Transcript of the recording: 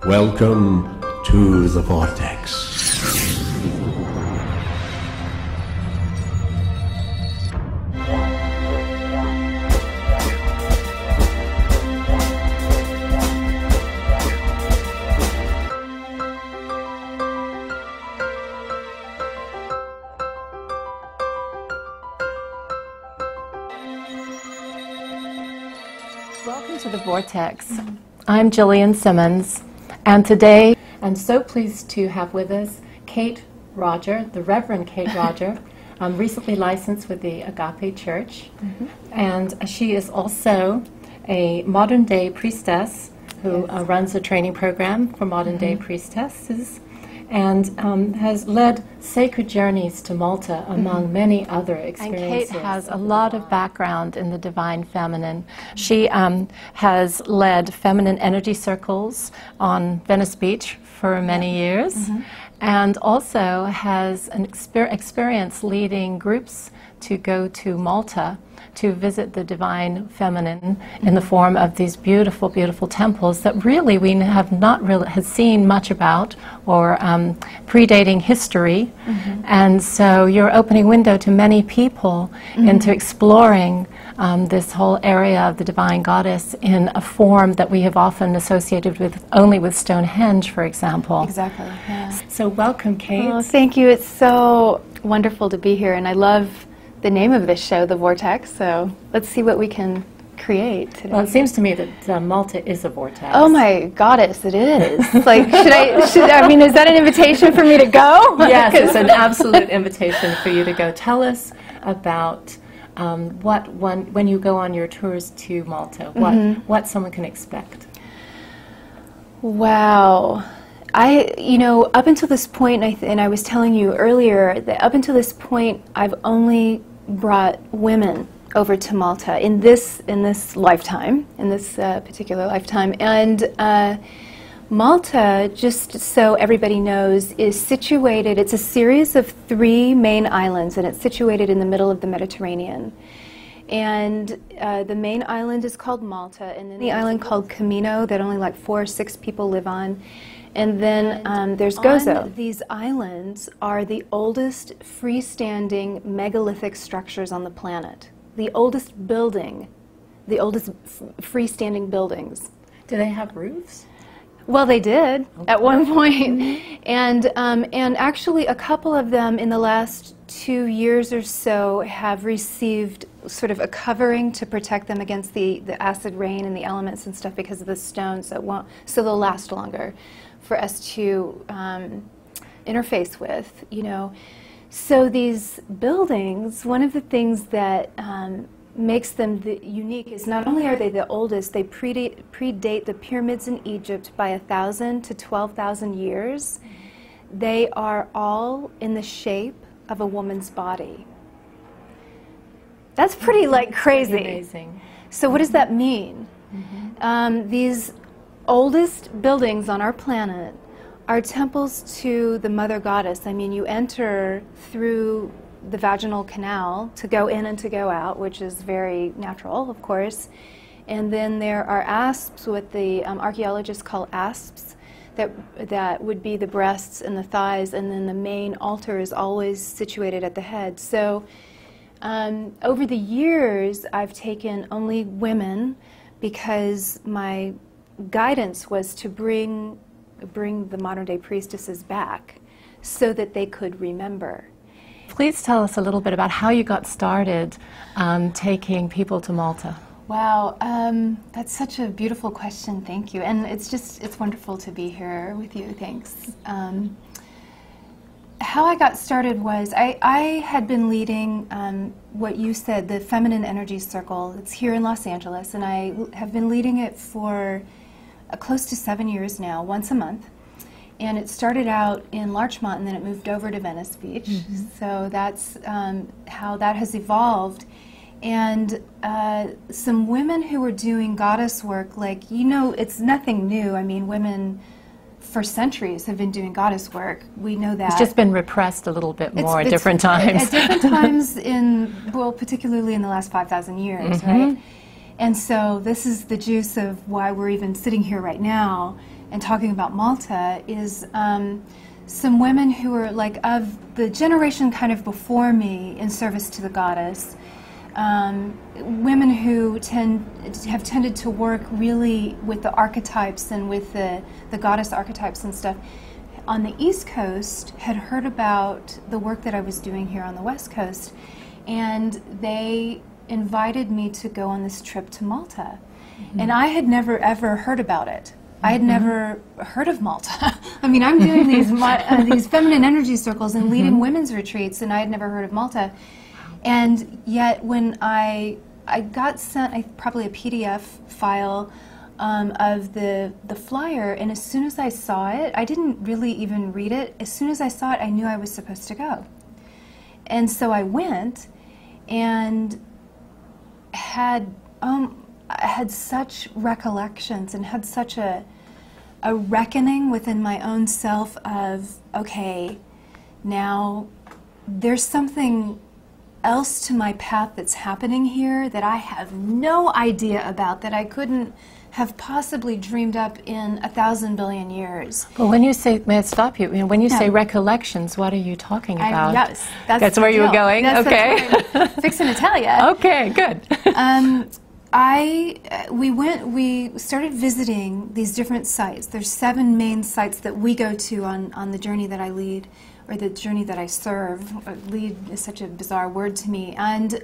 Welcome to the Vortex. Welcome to the Vortex. I'm Gillian Symonds, and today I'm so pleased to have with us Kate Rodger, the Reverend Kate Rodger, recently licensed with the Agape Church, and she is also a modern-day priestess who runs a training program for modern-day priestesses, and has led sacred journeys to Malta, among many other experiences. And Kate has a lot of background in the divine feminine. She has led feminine energy circles on Venice Beach for many years, and also has an experience leading groups to go to Malta to visit the divine feminine in the form of these beautiful, beautiful temples that really we have not really seen much about, or predating history. And so you're opening window to many people into exploring this whole area of the divine goddess in a form that we have often associated with only with Stonehenge, for example. Exactly. Yeah. So welcome, Kate. Oh, thank you. It's so wonderful to be here, and I love the name of this show, The Vortex, so let's see what we can create today. Well, it seems to me that Malta is a vortex. Oh my goddess, it is. Like, I mean, is that an invitation for me to go? Yes, it's an absolute invitation for you to go. Tell us about when you go on your tours to Malta, what someone can expect. Wow. Up until this point, and I was telling you earlier, that up until this point, I've only brought women over to Malta in this lifetime, in this particular lifetime. And Malta, just so everybody knows, is situated, it's a series of 3 main islands, and it's situated in the middle of the Mediterranean. And the main island is called Malta, and then the island called Camino that only like 4 or 6 people live on. And then there's Gozo. These islands are the oldest freestanding megalithic structures on the planet. The oldest building, the oldest freestanding buildings. Do they have roofs? Well, they did at one point. And actually a couple of them in the last 2 years or so have received sort of a covering to protect them against the acid rain and the elements and stuff because of the stone, so they'll last longer for us to interface with, So these buildings, one of the things that makes them unique is not only are they the oldest, they predate the pyramids in Egypt by 1,000 to 12,000 years. They are all in the shape of a woman's body. That's pretty crazy. Pretty amazing. So what does that mean? These oldest buildings on our planet are temples to the Mother Goddess. I mean, you enter through the vaginal canal to go in and to go out, which is very natural, of course. And then there are asps, what the archaeologists call asps, that would be the breasts and the thighs, and then the main altar is always situated at the head. So over the years, I've taken only women because my guidance was to bring the modern-day priestesses back so that they could remember. Please tell us a little bit about how you got started taking people to Malta. Wow, that's such a beautiful question, thank you. And it's wonderful to be here with you, thanks. How I got started was, I had been leading what you said, the Feminine Energy Circle. It's here in Los Angeles, and I have been leading it for close to 7 years now, once a month. And it started out in Larchmont, and then it moved over to Venice Beach. So that's how that has evolved. And some women who were doing goddess work, it's nothing new. I mean, women for centuries have been doing goddess work. We know that. It's just been repressed a little bit more at different times. At different times, particularly in the last 5,000 years, right? And so this is the juice of why we're even sitting here right now, and talking about Malta is some women who are like of the generation kind of before me in service to the goddess. Women who have tended to work really with the archetypes and with the goddess archetypes and stuff on the East Coast had heard about the work that I was doing here on the West Coast, and they invited me to go on this trip to Malta. And I had never ever heard about it. I had never heard of Malta. I mean, I'm doing these feminine energy circles and leading women's retreats, and I had never heard of Malta. And yet when I got sent probably a PDF file of the flyer, and as soon as I saw it, I didn't really even read it. As soon as I saw it, I knew I was supposed to go. And so I went and had such recollections and had such a reckoning within my own self of, okay, now there's something else to my path that's happening here that I have no idea about, that I couldn't have possibly dreamed up in 1,000 billion years. Well, when you say, may I stop you? When you say recollections, what are you talking about? Yes, that's where you were going. Okay, that's fixing to tell you. Okay, good. We started visiting these different sites. There's 7 main sites that we go to on the journey that I lead, or the journey that I serve. Lead is such a bizarre word to me. And